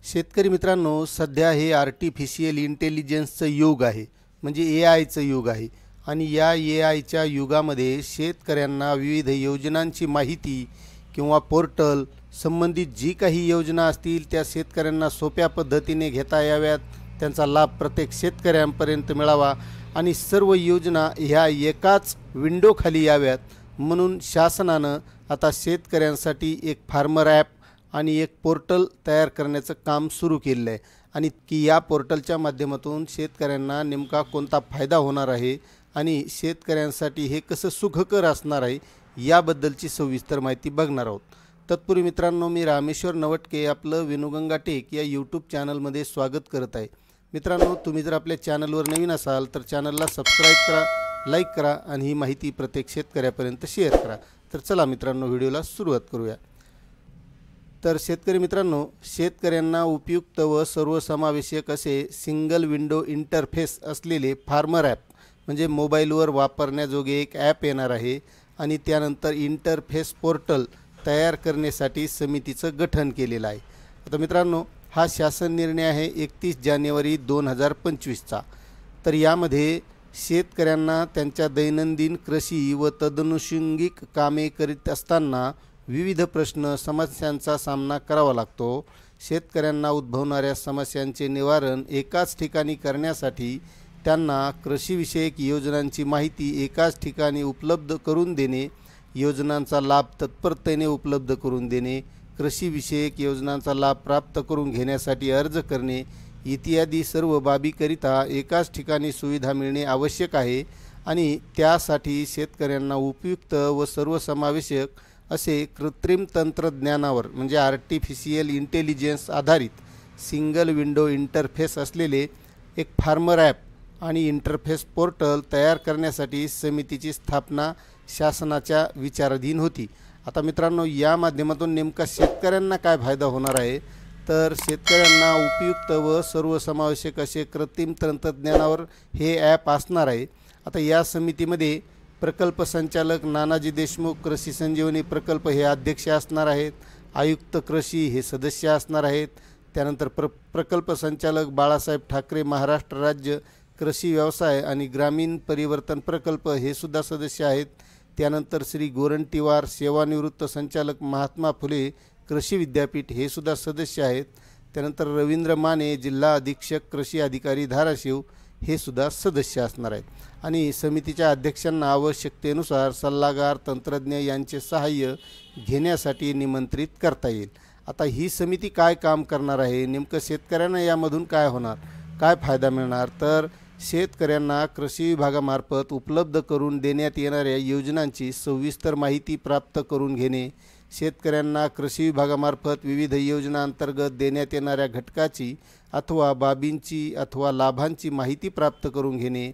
शेतकरी मित्रांनो, सध्या हे आर्टिफिशियल इंटेलिजन्सचं युग आहे, म्हणजे एआयचं युग आहे. आणि या एआयच्या युगामध्ये शेतकऱ्यांना विविध योजनांची माहिती किंवा पोर्टल संबंधित जी काही योजना असतील त्या शेतकऱ्यांना सोप्या पद्धतीने घेता याव्यात, त्यांचा लाभ प्रत्येक शेतकऱ्यांपर्यंत मिळावा आणि सर्व योजना ह्या एकाच विंडोखाली याव्यात म्हणून शासनानं आता शेतकऱ्यांसाठी एक फार्मर ॲप आणि एक पोर्टल तयार करण्याचं काम सुरू केलेलं आहे. आणि की या पोर्टलच्या माध्यमातून शेतकऱ्यांना नेमका कोणता फायदा होणार आहे आणि शेतकऱ्यांसाठी हे कसं सुखकर असणार आहे याबद्दलची सविस्तर माहिती बघणार आहोत. तत्पूर्वी मित्रांनो, मी रामेश्वर नवटके आपलं विनुगंगा टेक या यूट्यूब चॅनलमध्ये स्वागत करत आहे. मित्रांनो, तुम्ही जर आपल्या चॅनलवर नवीन असाल तर चॅनलला सबस्क्राईब करा, लाईक करा आणि ही माहिती प्रत्येक शेतकऱ्यापर्यंत शेअर करा. तर चला मित्रांनो, व्हिडिओला सुरुवात करूया. तर शेतकरी मित्रांनो, शेतकऱ्यांना उपयुक्त व सर्वसमावेशक असे सिंगल विंडो इंटरफेस असलेले फार्मर ॲप म्हणजे मोबाईलवर वापरण्याजोगे एक ॲप येणार आहे. आणि त्यानंतर इंटरफेस पोर्टल तयार करण्यासाठी समितीचं गठन केलेलं आहे. आता मित्रांनो, हा शासन निर्णय आहे 31 जानेवारी 2025चा. तर यामध्ये शेतकऱ्यांना त्यांच्या दैनंदिन कृषी व तदनुषंगिक कामे करीत असताना विविध प्रश्न समस्यांचा सामना करावा लागतो. शेतकऱ्यांना उद्भवणाऱ्या समस्यांचे निवारण एकाच ठिकाणी करण्यासाठी त्यांना कृषीविषयक योजनांची माहिती एकाच ठिकाणी उपलब्ध करून देणे, योजनांचा लाभ तत्परतेने उपलब्ध करून देणे, कृषीविषयक योजनांचा लाभ प्राप्त करून घेण्यासाठी अर्ज करणे इत्यादी सर्व बाबीकरिता एकाच ठिकाणी सुविधा मिळणे आवश्यक आहे. आणि त्यासाठी शेतकऱ्यांना उपयुक्त व सर्वसमावेशक असे कृत्रिम तंत्रज्ञानावर म्हणजे आर्टिफिशियल इंटेलिजन्स आधारित सिंगल विंडो इंटरफेस असलेले एक फार्मर ॲप आणि इंटरफेस पोर्टल तयार करण्यासाठी समितीची स्थापना शासनाच्या विचाराधीन होती. आता मित्रांनो, या माध्यमातून नेमका शेतकऱ्यांना काय फायदा होणार आहे, तर शेतकऱ्यांना उपयुक्त व सर्वसमावेशक असे कृत्रिम तंत्रज्ञानावर हे ॲप असणार आहे. आता या समितीमध्ये प्रकल्प संचालक नानाजी देशमुख कृषी संजीवनी प्रकल्प हे अध्यक्ष असणार आहेत, आयुक्त कृषी हे सदस्य असणार आहेत, त्यानंतर प्रकल्प संचालक बाळासाहेब ठाकरे महाराष्ट्र राज्य कृषी व्यवसाय आणि ग्रामीण परिवर्तन प्रकल्प हे सुद्धा सदस्य आहेत, त्यानंतर श्री गोरंटीवार सेवानिवृत्त संचालक महात्मा फुले कृषी विद्यापीठ हे सुद्धा सदस्य आहेत, त्यानंतर रवींद्र माने जिल्हा अधीक्षक कृषी अधिकारी धाराशिव हे सुद्धा सदस्य असणार आहेत. आणि समितीच्या अध्यक्षांना आवश्यकतेनुसार सल्लागार तंत्रज्ञ यांचे सहाय्य घेण्यासाठी निमंत्रित करता येईल. आता ही समिती काय काम करणार आहे, नेमकं शेतकऱ्यांना यामधून काय होणार, काय फायदा मिळणार, तर शेतकऱ्यांना कृषी विभागामार्फत उपलब्ध करून देण्यात येणाऱ्या योजनांची सविस्तर माहिती प्राप्त करून घेणे, शेतकऱ्यांना कृषी विभागामार्फत विविध योजनांतर्गत देण्यात येणाऱ्या घटकाची अथवा बाबींची अथवा लाभांची माहिती प्राप्त करून घेणे,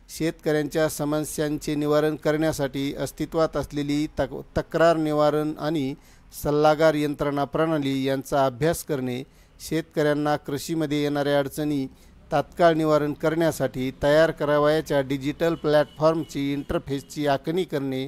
शेतकऱ्यांच्या समस्यांचे निवारण करण्यासाठी अस्तित्वात असलेली तक्रार निवारण आणि सल्लागार यंत्रणा प्रणाली यांचा अभ्यास करणे, शेतकऱ्यांना कृषीमध्ये येणाऱ्या अडचणी तात्काळ निवारण करण्यासाठी तयार करावयाच्या डिजिटल प्लॅटफॉर्मची इंटरफेसची आखणी करणे,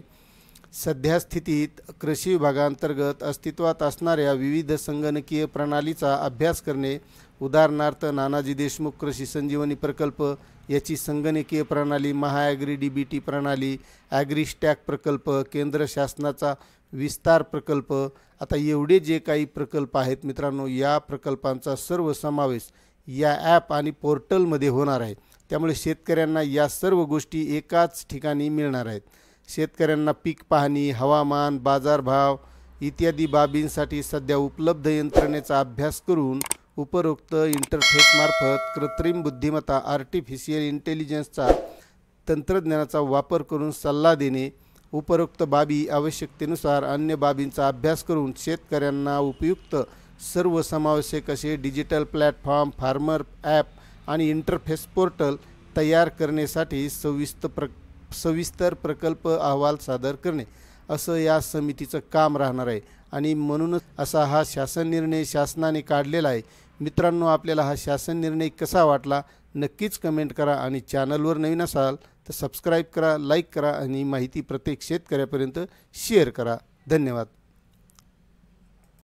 सध्या स्थितीत कृषी विभागांतर्गत अस्तित्वात असणाऱ्या विविध संगणकीय प्रणालीचा अभ्यास करणे, उदाहरणार्थ नानाजी देशमुख कृषी संजीवनी प्रकल्प याची संगणकीय प्रणाली, महाॲग्री DBT प्रणाली, ॲग्रीस्टॅक प्रकल्प, केंद्र शासनाचा विस्तार प्रकल्प. आता एवढे जे काही प्रकल्प आहेत मित्रांनो, या प्रकल्पांचा सर्व समावेश या ॲप आणि पोर्टलमध्ये होणार आहे. त्यामुळे शेतकऱ्यांना या सर्व गोष्टी एकाच ठिकाणी मिळणार आहेत. शेतकऱ्यांना पीक पाहणी, हवामान, बाजारभाव इत्यादी बाबींसाठी सध्या उपलब्ध यंत्रणेचा अभ्यास करून उपरोक्त इंटरफेसमार्फत कृत्रिम बुद्धिमत्ता आर्टिफिशियल इंटेलिजन्सचा तंत्रज्ञानाचा वापर करून सल्ला देणे, उपरोक्त बाबी आवश्यकतेनुसार अन्य बाबींचा अभ्यास करून शेतकऱ्यांना उपयुक्त सर्वसमावेशक असे डिजिटल प्लॅटफॉर्म, फार्मर ॲप आणि इंटरफेस पोर्टल तयार करण्यासाठी सविस्तर प्रकल्प अहवाल सादर करणे असं या समितीचं काम राहणार आहे. आणि म्हणूनच असा हा शासन निर्णय शासनाने काढलेला आहे. मित्रांनो, आपल्याला हा शासन निर्णय कसा वाटला नक्कीच कमेंट करा आणि चॅनलवर नवीन असाल तर सबस्क्राईब करा, लाईक करा आणि माहिती प्रत्येक शेतकऱ्यापर्यंत शेअर करा. धन्यवाद.